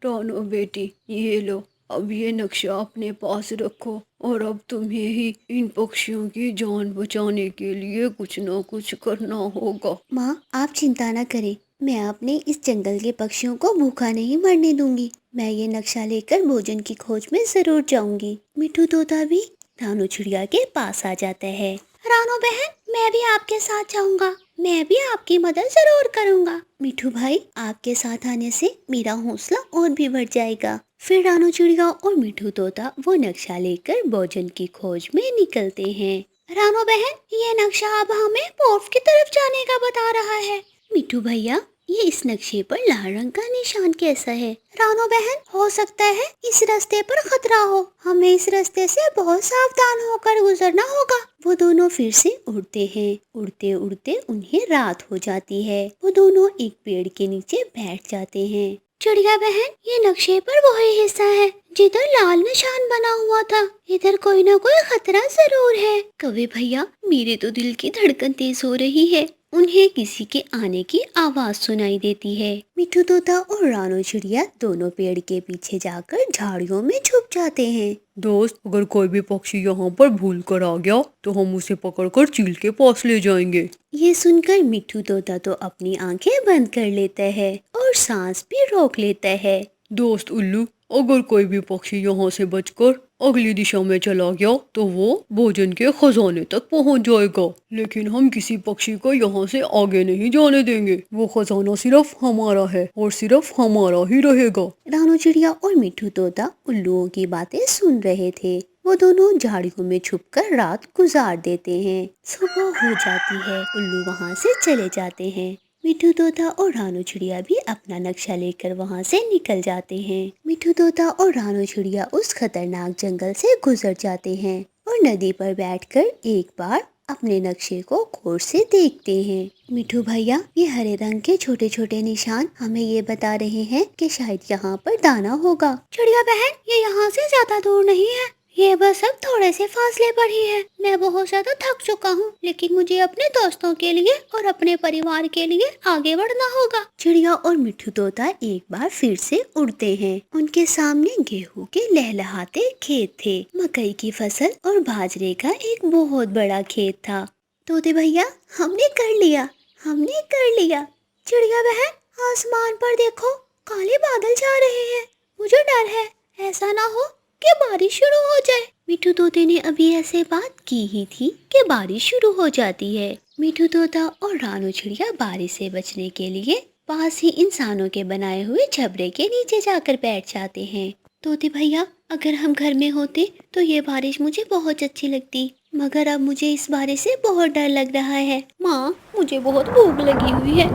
रानो बेटी, ये लो, अब ये नक्शा अपने पास रखो और अब तुम्हें ही इन पक्षियों की जान बचाने के लिए कुछ ना कुछ करना होगा। माँ, आप चिंता न करें। मैं अपने इस जंगल के पक्षियों को भूखा नहीं मरने दूंगी। मैं ये नक्शा लेकर भोजन की खोज में जरूर जाऊंगी। मिठू तोता भी रानू चिड़िया के पास आ जाता है। रानू बहन, मैं भी आपके साथ जाऊंगा। मैं भी आपकी मदद जरूर करूंगा। मिठू भाई, आपके साथ आने से मेरा हौसला और भी बढ़ जाएगा। फिर रानू चिड़िया और मिठू तोता वो नक्शा लेकर भोजन की खोज में निकलते हैं। रानो बहन, ये नक्शा अब हमें पोर्ट की तरफ जाने का बता रहा है। मिठू भैया, ये इस नक्शे पर लाल रंग का निशान कैसा है? रानो बहन, हो सकता है इस रास्ते पर खतरा हो। हमें इस रास्ते से बहुत सावधान होकर गुजरना होगा। वो दोनों फिर से उड़ते हैं। उड़ते उड़ते उन्हें रात हो जाती है। वो दोनों एक पेड़ के नीचे बैठ जाते हैं। चिड़िया बहन, ये नक्शे पर वही हिस्सा है जिधर लाल निशान बना हुआ था। इधर कोई ना कोई खतरा जरूर है। कौवे भैया, मेरे तो दिल की धड़कन तेज हो रही है। उन्हें किसी के आने की आवाज सुनाई देती है। मिठू तोता और रानो चिड़िया दोनों पेड़ के पीछे जाकर झाड़ियों में छुप जाते हैं। दोस्त, अगर कोई भी पक्षी यहाँ पर भूल कर आ गया तो हम उसे पकड़कर चील के पास ले जाएंगे। ये सुनकर मिठू तोता तो अपनी आंखें बंद कर लेता है और सांस भी रोक लेता है। दोस्त उल्लू, अगर कोई भी पक्षी यहाँ से बचकर अगली दिशा में चला गया तो वो भोजन के खजाने तक पहुँच जाएगा, लेकिन हम किसी पक्षी को यहाँ से आगे नहीं जाने देंगे। वो खजाना सिर्फ हमारा है और सिर्फ हमारा ही रहेगा। रानो चिड़िया और मिठू तोता उल्लुओं की बातें सुन रहे थे। वो दोनों झाड़ियों में छुपकर रात गुजार देते हैं। सुबह हो जाती है। उल्लू वहाँ से चले जाते हैं। मिठू तोता और रानो चिड़िया भी अपना नक्शा लेकर वहाँ से निकल जाते हैं। मिठू तोता और रानो चिड़िया उस खतरनाक जंगल से गुजर जाते हैं और नदी पर बैठकर एक बार अपने नक्शे को गौर से देखते हैं। मिठू भैया, ये हरे रंग के छोटे छोटे निशान हमें ये बता रहे हैं कि शायद यहाँ पर दाना होगा। चिड़िया बहन, ये यहाँ से ज्यादा दूर नहीं है। ये बस अब थोड़े से फासले पर ही है। मैं बहुत ज्यादा थक चुका हूँ, लेकिन मुझे अपने दोस्तों के लिए और अपने परिवार के लिए आगे बढ़ना होगा। चिड़िया और मिठू तोता एक बार फिर से उड़ते हैं। उनके सामने गेहूं के लहलहाते खेत थे, मकई की फसल और बाजरे का एक बहुत बड़ा खेत था। तोते भैया, हमने कर लिया, हमने कर लिया। चिड़िया बहन, आसमान पर देखो, काले बादल छा रहे हैं। मुझे डर है, ऐसा ना हो कि बारिश शुरू हो जाए। मिठू तोते ने अभी ऐसे बात की ही थी कि बारिश शुरू हो जाती है। मिठू तोता और रानो चिड़िया बारिश से बचने के लिए पास ही इंसानों के बनाए हुए छपरे के नीचे जाकर बैठ जाते हैं। तोते भैया, अगर हम घर में होते तो ये बारिश मुझे बहुत अच्छी लगती, मगर अब मुझे इस बारिश से बहुत डर लग रहा है। माँ, मुझे बहुत भूख लगी हुई है।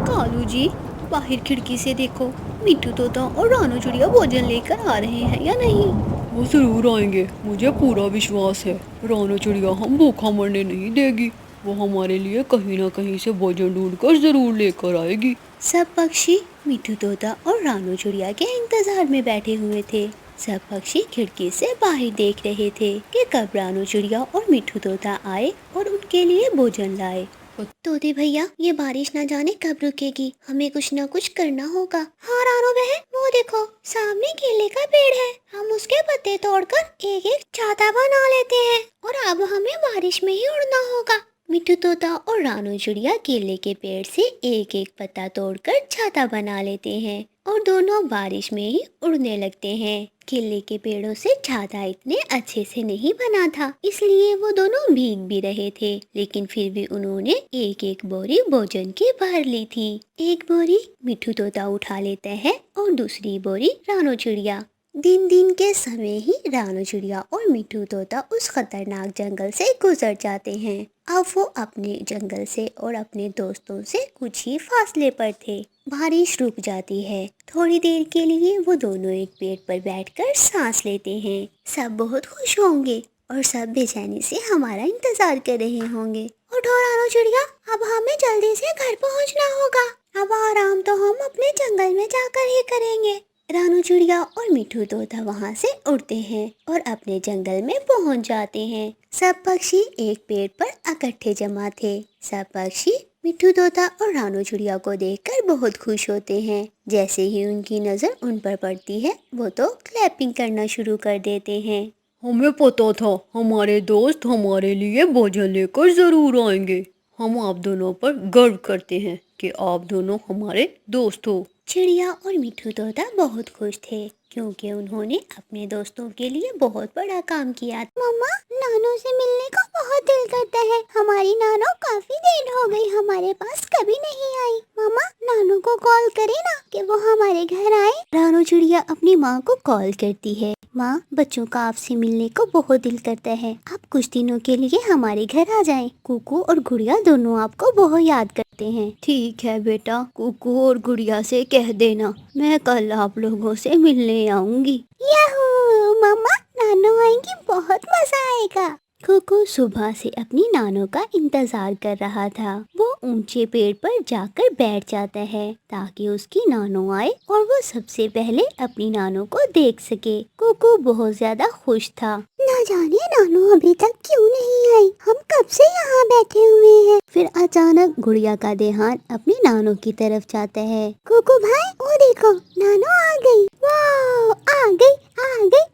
कालू जी, बाहर खिड़की से देखो, मिठू तोता और रानू चिड़िया भोजन लेकर आ रहे हैं या नहीं? वो जरूर आएंगे, मुझे पूरा विश्वास है। रानो चिड़िया हम भूखा मरने नहीं देगी। वो हमारे लिए कहीं ना कहीं से भोजन ढूंढकर जरूर लेकर आएगी। सब पक्षी मिठू तोता और रानू चिड़िया के इंतजार में बैठे हुए थे। सब पक्षी खिड़की से बाहर देख रहे थे कि कब रानू चिड़िया और मिठू तोता आए और उनके लिए भोजन लाए। तोते भैया, ये बारिश ना जाने कब रुकेगी। हमें कुछ ना कुछ करना होगा। हाँ रानो बहन, वो देखो, सामने केले का पेड़ है। हम उसके पत्ते तोड़कर एक एक छाता बना लेते हैं और अब हमें बारिश में ही उड़ना होगा। मिठू तोता और रानू चिड़िया केले के पेड़ से एक एक पत्ता तोड़कर छाता बना लेते हैं और दोनों बारिश में ही उड़ने लगते हैं। केले के पेड़ों से छाता इतने अच्छे से नहीं बना था, इसलिए वो दोनों भीग भी रहे थे, लेकिन फिर भी उन्होंने एक एक बोरी भोजन की भर ली थी। एक बोरी मिठू तोता उठा लेता है और दूसरी बोरी रानो चिड़िया। दिन दिन के समय ही रानो चिड़िया और मिठू तोता उस खतरनाक जंगल से गुजर जाते हैं। अब वो अपने जंगल से और अपने दोस्तों से कुछ ही फासले पर थे। बारिश रुक जाती है। थोड़ी देर के लिए वो दोनों एक पेड़ पर बैठकर सांस लेते हैं। सब बहुत खुश होंगे और सब बेचैनी से हमारा इंतजार कर रहे होंगे। उठो रानो चिड़िया, अब हमें जल्दी से घर पहुंचना होगा। अब आराम तो हम अपने जंगल में जाकर ही करेंगे। रानो चिड़िया और मिठू तोता वहाँ से उड़ते हैं और अपने जंगल में पहुँच जाते हैं। सब पक्षी एक पेड़ पर इकट्ठे जमा थे। सब पक्षी मिट्ठू तोता और रानू चिड़िया को देखकर बहुत खुश होते हैं। जैसे ही उनकी नजर उन पर पड़ती है वो तो क्लैपिंग करना शुरू कर देते हैं। हमें पता था हमारे दोस्त हमारे लिए भोजन लेकर जरूर आएंगे। हम आप दोनों पर गर्व करते हैं कि आप दोनों हमारे दोस्त हो। चिड़िया और मिट्ठू तोता बहुत खुश थे क्योंकि उन्होंने अपने दोस्तों के लिए बहुत बड़ा काम किया। मम्मा, नानू से मिलने को बहुत दिल करता है। हमारी नानू काफी देर हो गई हमारे पास कभी नहीं आई। मम्मा, नानू को कॉल करे ना कि वो हमारे घर आए। रानू चिड़िया अपनी माँ को कॉल करती है। माँ, बच्चों का आपसे मिलने को बहुत दिल करता है। आप कुछ दिनों के लिए हमारे घर आ जाएं। कुकू और गुड़िया दोनों आपको बहुत याद करते हैं। ठीक है बेटा, कुकू और गुड़िया से कह देना मैं कल आप लोगों से मिलने आऊंगी। याहू, मम्मा, नानू आएंगी, बहुत मजा आएगा। कुकू सुबह से अपनी नानो का इंतजार कर रहा था। वो ऊंचे पेड़ पर जाकर बैठ जाता है ताकि उसकी नानो आए और वो सबसे पहले अपनी नानो को देख सके। कुकू बहुत ज्यादा खुश था। ना जाने नानो अभी तक क्यों नहीं आई, हम कब से यहाँ बैठे हुए हैं। फिर अचानक गुड़िया का ध्यान अपनी नानो की तरफ जाता है। कुकू भाई, वो देखो, नानो आ गई। वाह, आ गई,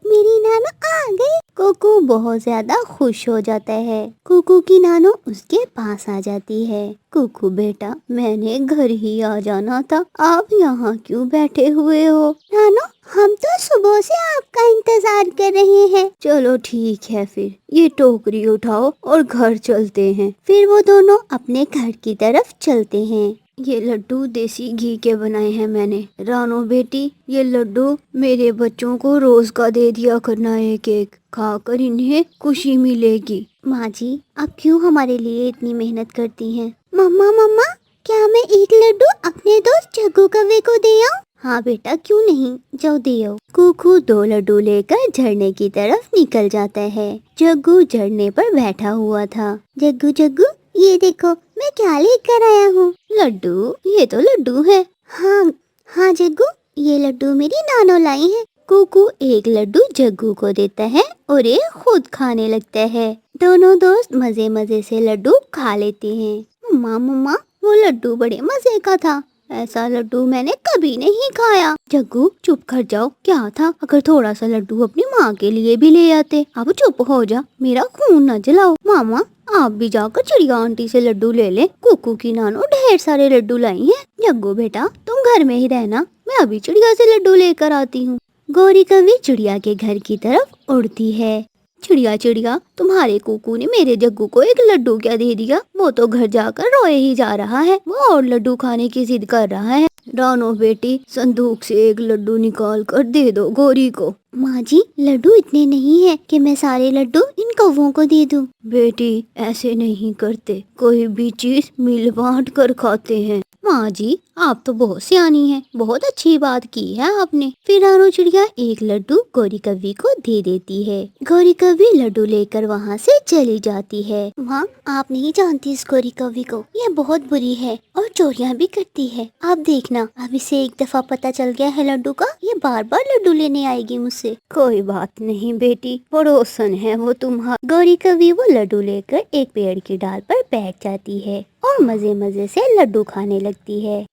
मेरी नानो आ गई। कुकू बहुत ज्यादा खुश हो जाता है। कुकू की नानो उसके पास आ जाती है। कुकू बेटा, मैंने घर ही आ जाना था, आप यहाँ क्यों बैठे हुए हो? नानो, हम तो सुबह से आपका इंतजार कर रहे हैं। चलो ठीक है, फिर ये टोकरी उठाओ और घर चलते हैं। फिर वो दोनों अपने घर की तरफ चलते हैं। ये लड्डू देसी घी के बनाए हैं मैंने। रानो बेटी, ये लड्डू मेरे बच्चों को रोज का दे दिया करना, एक एक खाकर इन्हें खुशी मिलेगी। माँ जी, आप क्यों हमारे लिए इतनी मेहनत करती हैं? मम्मा, क्या मैं एक लड्डू अपने दोस्त जग्गू कव्वे को दे आऊं? हाँ बेटा, क्यों नहीं, जाओ दे आओ। कुकू 2 लड्डू लेकर झरने की तरफ निकल जाता है। जग्गू झरने पर बैठा हुआ था। जग्गू, ये देखो मैं क्या लेकर आया हूँ। लड्डू? ये तो लड्डू है। हाँ जग्गू, ये लड्डू मेरी नानो लाई है। कुकू एक लड्डू जग्गू को देता है और ये खुद खाने लगता है। दोनों दोस्त मजे मजे से लड्डू खा लेते हैं। मम्मा, वो लड्डू बड़े मजे का था, ऐसा लड्डू मैंने कभी नहीं खाया। जग्गू चुप कर जाओ, क्या था अगर थोड़ा सा लड्डू अपनी माँ के लिए भी ले आते। अब चुप हो जा, मेरा खून न जलाओ। मामा, आप भी जाकर चिड़िया आंटी से लड्डू ले ले। कुकू की नानो ढेर सारे लड्डू लाई हैं। जग्गू बेटा, तुम घर में ही रहना, मैं अभी चिड़िया से लड्डू लेकर आती हूँ। गौरी कवि चिड़िया के घर की तरफ उड़ती है। चिड़िया, तुम्हारे कुकू ने मेरे जग्गू को एक लड्डू क्या दे दिया? वो तो घर जाकर रोए ही जा रहा है, वो और लड्डू खाने की जिद कर रहा है। रानो बेटी, संदूक से एक लड्डू निकाल कर दे दो गौरी को। माँ जी, लड्डू इतने नहीं है कि मैं सारे लड्डू इन कौवों को दे दूं। बेटी, ऐसे नहीं करते, कोई भी चीज मिल बांट कर खाते हैं। माँ जी, आप तो बहुत सियानी हैं, बहुत अच्छी बात की है आपने। फिर रानो चिड़िया एक लड्डू गौरी कव्वी को दे देती है। गौरी कव्वी लड्डू लेकर वहाँ से चली जाती है। माँ, आप नहीं जानती इस गौरी कव्वी को, ये बहुत बुरी है और चोरियाँ भी करती है। आप देखना, अब इसे एक दफा पता चल गया है लड्डू का, ये बार बार लड्डू लेने आएगी मुझसे। कोई बात नहीं बेटी, पड़ोसन है वो तुम्हारा। गौरी कव्वी वो लड्डू लेकर एक पेड़ की डाल पर बैठ जाती है और मजे मजे से लड्डू खाने लगती है।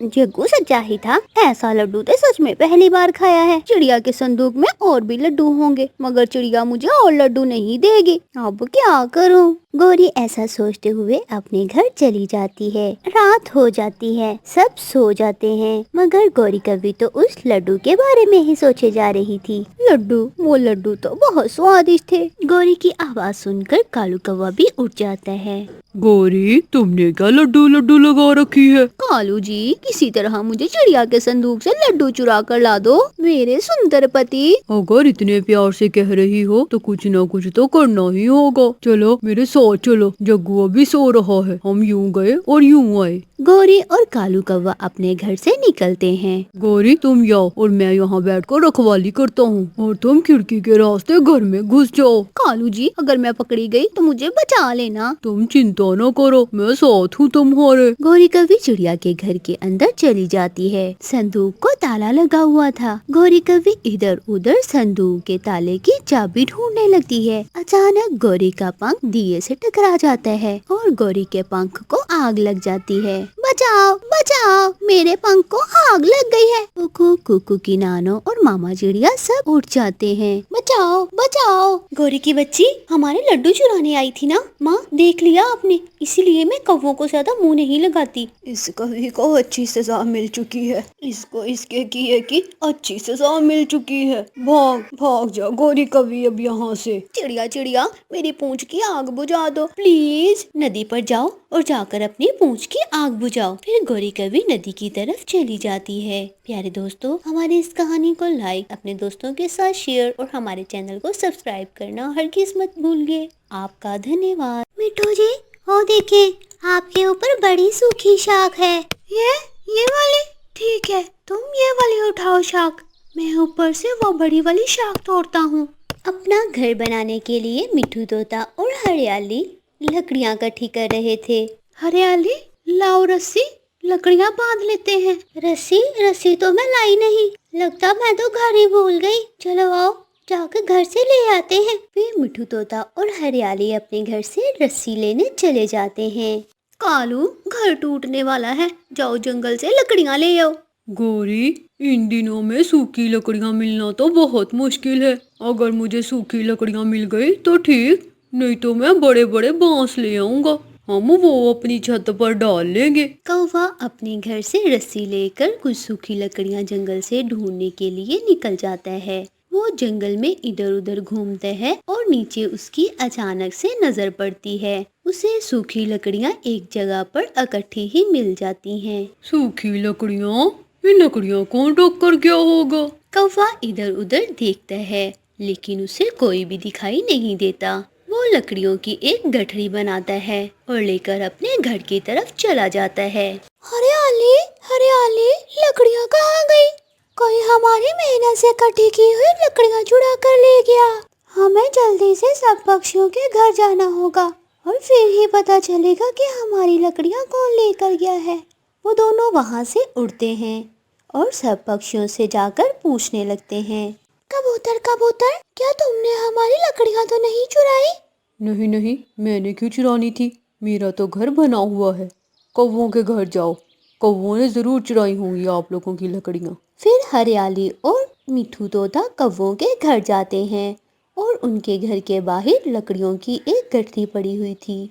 जग्गू सच्चा ही था, ऐसा लड्डू तो सच में पहली बार खाया है। चिड़िया के संदूक में और भी लड्डू होंगे, मगर चिड़िया मुझे और लड्डू नहीं देगी। अब क्या करूं? गौरी ऐसा सोचते हुए अपने घर चली जाती है। रात हो जाती है, सब सो जाते हैं, मगर गौरी कव्वी तो उस लड्डू के बारे में ही सोचे जा रही थी। लड्डू, वो लड्डू तो बहुत स्वादिष्ट थे। गौरी की आवाज सुनकर कालू कौवा भी उठ जाता है। गौरी, तुमने क्या लड्डू लगा रखी है? कालू जी, किसी तरह मुझे चिड़िया के संदूक से लड्डू चुरा कर ला दो, मेरे सुंदर पति। अगर इतने प्यार से कह रही हो तो कुछ न कुछ तो करना ही होगा। चलो मेरे साथ चलो, जग्गू अभी सो रहा है। हम यूं गए और यूं आए। गौरी और कालू कौवा अपने घर से निकलते हैं। गौरी तुम जाओ और मैं यहाँ बैठकर रखवाली करता हूँ और तुम खिड़की के रास्ते घर में घुस जाओ। कालू जी, अगर मैं पकड़ी गई तो मुझे बचा लेना। तुम चिंता न करो, मैं साथ हूँ तुम्हारे। गौरी कभी चिड़िया के घर के अंदर चली जाती है। संदूक को ताला लगा हुआ था। गौरी कभी इधर उधर संदूक के ताले की चाबी ढूंढने लगती है। अचानक गौरी का पंख दिए से टकरा जाता है और गौरी के पंख को आग लग जाती है। बचाओ बचाओ, मेरे पंख को आग लग गई है। कुकू कुकू की नानो और मामा चिड़िया सब उठ जाते हैं। बचाओ बचाओ, गौरी की बच्ची हमारे लड्डू चुराने आई थी ना। माँ, देख लिया आपने, इसीलिए मैं कौवों को ज्यादा मुंह नहीं लगाती। इस कवि को अच्छी सजा मिल चुकी है, इसको इसके किए की अच्छी सजा मिल चुकी है। भाग भाग जा गौरी कवि अब यहाँ से। चिड़िया चिड़िया, मेरी पूंछ की आग बुझा दो प्लीज। नदी पर जाओ और जाकर अपनी पूंछ की आग बुझाओ। फिर गौरी कवि नदी की तरफ चली जाती है। प्यारे दोस्तों, हमारी इस कहानी को लाइक, अपने दोस्तों के साथ शेयर और हमारे चैनल को सब्सक्राइब करना हरगिज़ मत भूलिए। आपका धन्यवाद। मिठू जी, वो देखिए, आपके ऊपर बड़ी सूखी शाख है। ये वाली? ठीक है, तुम ये वाली उठाओ शाख, मैं ऊपर से वो बड़ी वाली शाख तोड़ता हूँ। अपना घर बनाने के लिए मिठू तोता और हरियाली लकड़ियाँ इकट्ठी कर रहे थे। हरियाली, लाओ रस्सी, लकड़ियाँ बांध लेते हैं। रस्सी तो मैं लाई नहीं, लगता मैं तो घर ही भूल गई। चलो आओ, जाकर घर से ले आते हैं। फिर मिठू तोता और हरियाली अपने घर से रस्सी लेने चले जाते हैं। कालू, घर टूटने वाला है, जाओ जंगल से लकड़ियाँ ले आओ। गौरी, इन दिनों में सूखी लकड़ियाँ मिलना तो बहुत मुश्किल है। अगर मुझे सूखी लकड़ियाँ मिल गई तो ठीक, नहीं तो मैं बड़े बड़े बांस ले आऊंगा, हम वो अपनी छत पर डाल लेंगे। कौवा अपने घर से रस्सी लेकर कुछ सूखी लकड़ियाँ जंगल से ढूंढने के लिए निकल जाता है। वो जंगल में इधर उधर घूमता है और नीचे उसकी अचानक से नजर पड़ती है। उसे सूखी लकड़ियाँ एक जगह पर इकट्ठी ही मिल जाती हैं। सूखी लकड़ियाँ? ये लकड़ियाँ कौन टक्कर क्या होगा? कौवा इधर उधर देखता है, लेकिन उसे कोई भी दिखाई नहीं देता। वो लकड़ियों की एक गठरी बनाता है और लेकर अपने घर की तरफ चला जाता है। हरियाली हरियाली, लकड़ियाँ कहाँ गई? कोई हमारी मेहनत से इकट्ठी की हुई लकड़ियाँ चुरा कर ले गया। हमें जल्दी से सब पक्षियों के घर जाना होगा और फिर ही पता चलेगा कि हमारी लकड़ियाँ कौन लेकर गया है। वो दोनों वहाँ से उड़ते हैं और सब पक्षियों से जाकर पूछने लगते हैं। कबूतर कबूतर, क्या तुमने हमारी लकड़ियाँ तो नहीं चुराई? नहीं नहीं, मैंने क्यों चुरानी थी, मेरा तो घर बना हुआ है। कौवों के घर जाओ, कौवों ने जरूर चुराई होंगी आप लोगों की लकड़ियाँ। फिर हरियाली और मिठू तोता कौवों के घर जाते हैं और उनके घर के बाहर लकड़ियों की एक गठरी पड़ी हुई थी।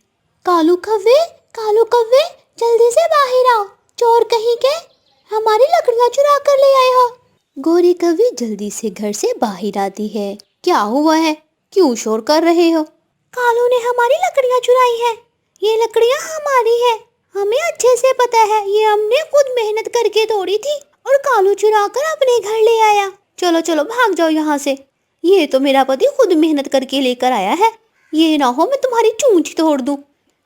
कालू कव्वे, जल्दी से बाहर आओ, चोर कहीं के, हमारी लकड़ियाँ चुरा कर ले आए हो। गौरी कवि जल्दी से घर से बाहर आती है। क्या हुआ है, क्यों शोर कर रहे हो? कालू ने हमारी लकड़ियाँ चुराई है। ये लकड़ियाँ हमारी है, हमें अच्छे से पता है, ये हमने खुद मेहनत करके तोड़ी थी और कालू चुरा कर अपने घर ले आया। चलो चलो भाग जाओ यहाँ से, ये तो मेरा पति खुद मेहनत करके लेकर आया है, ये ना हो मैं तुम्हारी चूंच तोड़ दूं।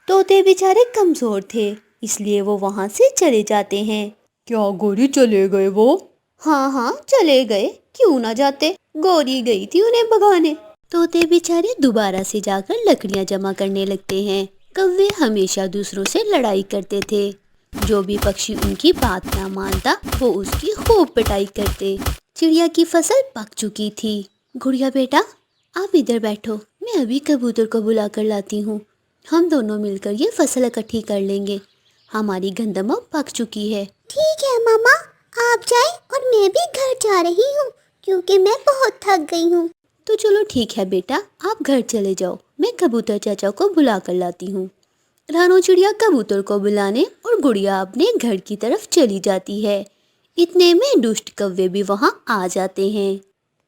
तोते बेचारे कमजोर थे, इसलिए वो वहाँ से चले जाते हैं। क्या गौरी चले गए वो? हाँ चले गए, क्यों ना जाते, गौरी गई थी उन्हें भगाने। तोते बेचारे दोबारा से जाकर लकड़ियाँ जमा करने लगते हैं। कौवे हमेशा दूसरों से लड़ाई करते थे, जो भी पक्षी उनकी बात ना मानता वो उसकी खूब पिटाई करते। चिड़िया की फसल पक चुकी थी। गुड़िया बेटा, आप इधर बैठो, मैं अभी कबूतर को बुला कर लाती हूँ, हम दोनों मिलकर ये फसल इकट्ठी कर लेंगे, हमारी गंदम अब पक चुकी है। ठीक है मामा, आप जाएं और मैं भी घर जा रही हूँ क्योंकि मैं बहुत थक गई हूँ। तो चलो ठीक है बेटा, आप घर चले जाओ, मैं कबूतर चाचा को बुला कर लाती हूँ। रानो चिड़िया कबूतर को बुलाने और गुड़िया अपने घर की तरफ चली जाती है। इतने में दुष्ट कौवे भी वहाँ आ जाते हैं।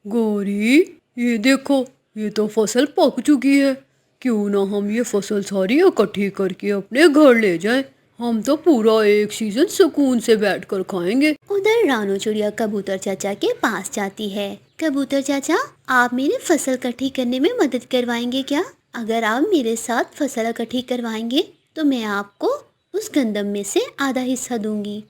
गौरी, ये देखो, ये तो फसल पक चुकी है, क्यों ना हम ये फसल सारी इकट्ठी करके अपने घर ले जाएं, हम तो पूरा एक सीजन सुकून से बैठकर खाएंगे। उधर रानो चिड़िया कबूतर चाचा के पास जाती है। कबूतर चाचा, आप मेरी फसल इकट्ठी करने में मदद करवाएंगे क्या? अगर आप मेरे साथ फसल इकट्ठी करवाएंगे तो मैं आपको उस गंदम में से आधा हिस्सा दूंगी।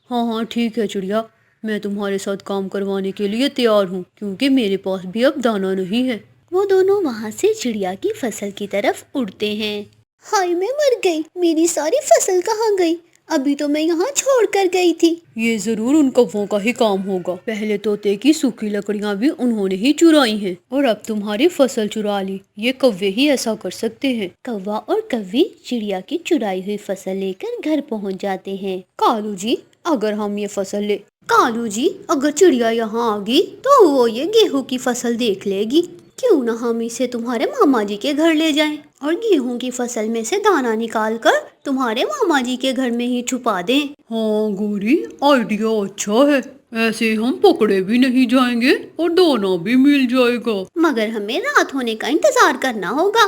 हाँ हाँ ठीक है चिड़िया, मैं तुम्हारे साथ काम करवाने के लिए तैयार हूँ, क्योंकि मेरे पास भी अब दाना नहीं है। वो दोनों वहाँ से चिड़िया की फसल की तरफ उड़ते हैं। हाय मैं मर गई, मेरी सारी फसल कहाँ गई? अभी तो मैं यहाँ छोड़ कर गई थी। ये जरूर उन कौवों का ही काम होगा। पहले तोते की सूखी लकड़ियाँ भी उन्होंने ही चुराई हैं और अब तुम्हारी फसल चुरा ली। ये कौवे ही ऐसा कर सकते हैं। कौवा और कौवी चिड़िया की चुराई हुई फसल लेकर घर पहुँच जाते हैं। कालू जी, अगर हम ये फसल ले कालू जी, अगर चिड़िया यहाँ आ गई तो वो ये गेहूं की फसल देख लेगी। क्यों ना हम इसे तुम्हारे मामा जी के घर ले जाएं और गेहूं की फसल में से दाना निकाल कर तुम्हारे मामा जी के घर में ही छुपा दें। हाँ गौरी, आइडिया अच्छा है। ऐसे हम पकड़े भी नहीं जाएंगे और दाना भी मिल जाएगा। मगर हमें रात होने का इंतजार करना होगा।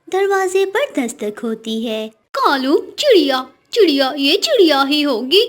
दरवाजे पर दस्तक होती है। कालू, चिड़िया चिड़िया, ये चिड़िया ही होगी।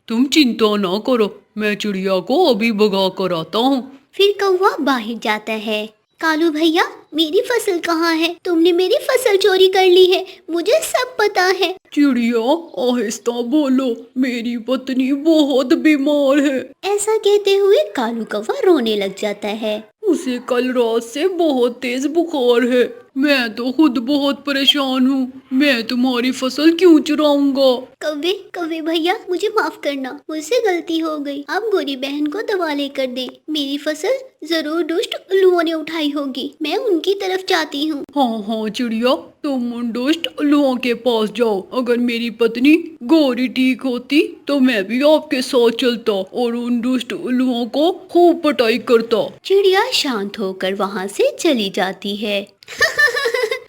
तुम चिंता ना करो, मैं चिड़िया को अभी भगा कर आता हूँ। फिर कौवा बाहर जाता है। कालू भैया, मेरी फसल कहाँ है? तुमने मेरी फसल चोरी कर ली है, मुझे सब पता है। चिड़िया आहिस्ता बोलो, मेरी पत्नी बहुत बीमार है। ऐसा कहते हुए कालू कौवा रोने लग जाता है। उसे कल रात से बहुत तेज बुखार है। मैं तो खुद बहुत परेशान हूँ। मैं तुम्हारी फसल क्यों चुराऊंगा? कौवे कौवे भैया, मुझे माफ करना, मुझसे गलती हो गई। आप गोरी बहन को दवा लेकर दे। मेरी फसल जरूर दुष्ट उल्लुओं ने उठाई होगी, मैं उनकी तरफ जाती हूँ। हाँ हाँ चिड़िया, तुम उन दुष्ट उल्लुओं के पास जाओ। अगर मेरी पत्नी गौरी ठीक होती तो मैं भी आपके साथ चलता और उन दुष्ट उल्लुओं को खूब पिटाई करता। चिड़िया शांत होकर वहाँ से चली जाती है।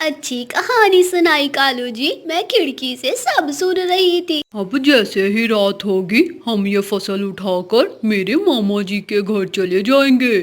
अच्छी कहानी सुनाई कालू जी, मैं खिड़की से सब सुन रही थी। अब जैसे ही रात होगी हम ये फसल उठाकर मेरे मामा जी के घर चले जाएंगे।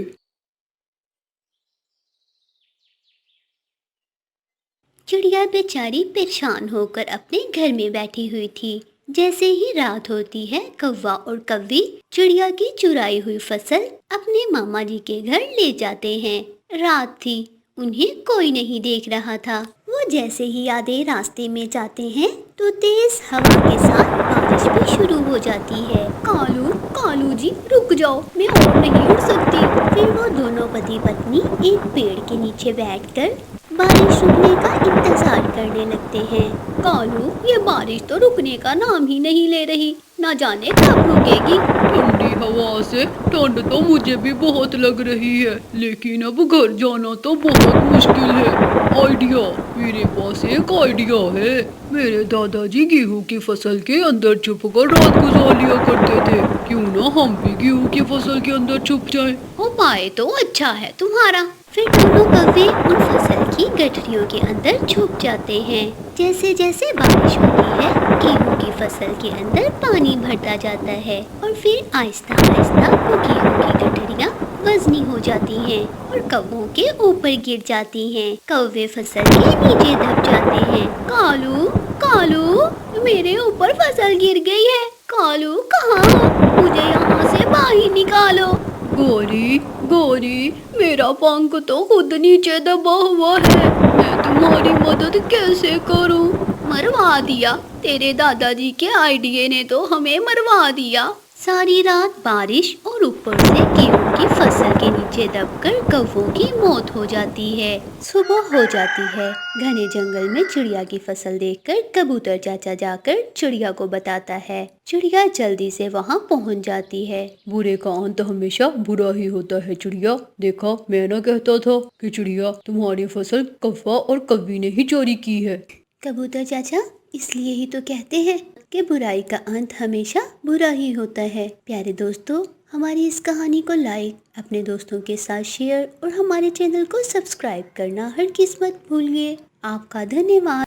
चिड़िया बेचारी परेशान होकर अपने घर में बैठी हुई थी। जैसे ही रात होती है, कौवा और कौवी चिड़िया की चुराई हुई फसल अपने मामा जी के घर ले जाते हैं। रात थी, उन्हें कोई नहीं देख रहा था। वो जैसे ही आधे रास्ते में जाते हैं तो तेज हवा के साथ बारिश भी शुरू हो जाती है। कालू कालू जी, रुक जाओ, मैं और नहीं उड़ सकती। फिर वो दोनों पति पत्नी एक पेड़ के नीचे बैठकर बारिश रुकने का इंतजार करने लगते हैं। कालू, ये बारिश तो रुकने का नाम ही नहीं ले रही, ना जाने कब रुकेगी। ठंडी हवा से ठंड तो मुझे भी बहुत लग रही है, लेकिन अब घर जाना तो बहुत मुश्किल है। आइडिया, मेरे पास एक आइडिया है। मेरे दादाजी गेहूं की फसल के अंदर छुपकर रात गुजार लिया करते थे। क्यों ना हम भी गेहूं की फसल के अंदर छुप जाएं? उपाय तो अच्छा है तुम्हारा। फिर दोनों कौवे उन फसल की गठरियों के अंदर छुप जाते हैं। जैसे जैसे बारिश होती है, गेहूं की फसल के अंदर पानी भरता जाता है और फिर आहिस्ता आहिस्ता वो गेहूं की गठरियाँ वजनी हो जाती हैं और कौवों के ऊपर गिर जाती हैं। कौवे फसल के नीचे दब जाते हैं। कालू कालू, मेरे ऊपर फसल गिर गई है। कालू कहाँ हो? मुझे यहाँ से बाहर निकालो। गौरी गौरी, मेरा पंख तो खुद नीचे दबा हुआ है। मैं तुम्हारी मदद कैसे करूं? मरवा दिया, तेरे दादाजी के आइडिया ने तो हमें मरवा दिया। सारी रात बारिश और ऊपर से गेहूं की फसल के नीचे दबकर कौवों की मौत हो जाती है। सुबह हो जाती है। घने जंगल में चिड़िया की फसल देखकर कबूतर चाचा जाकर चिड़िया को बताता है। चिड़िया जल्दी से वहां पहुंच जाती है। बुरे का अंत हमेशा बुरा ही होता है चिड़िया। देखा, मैं ना कहता था कि चिड़िया तुम्हारी फसल कौवा और कौवी ने ही चोरी की है। कबूतर चाचा, इसलिए ही तो कहते हैं कि बुराई का अंत हमेशा बुरा ही होता है। प्यारे दोस्तों, हमारी इस कहानी को लाइक, अपने दोस्तों के साथ शेयर और हमारे चैनल को सब्सक्राइब करना हरगिज़ मत भूलिए। आपका धन्यवाद।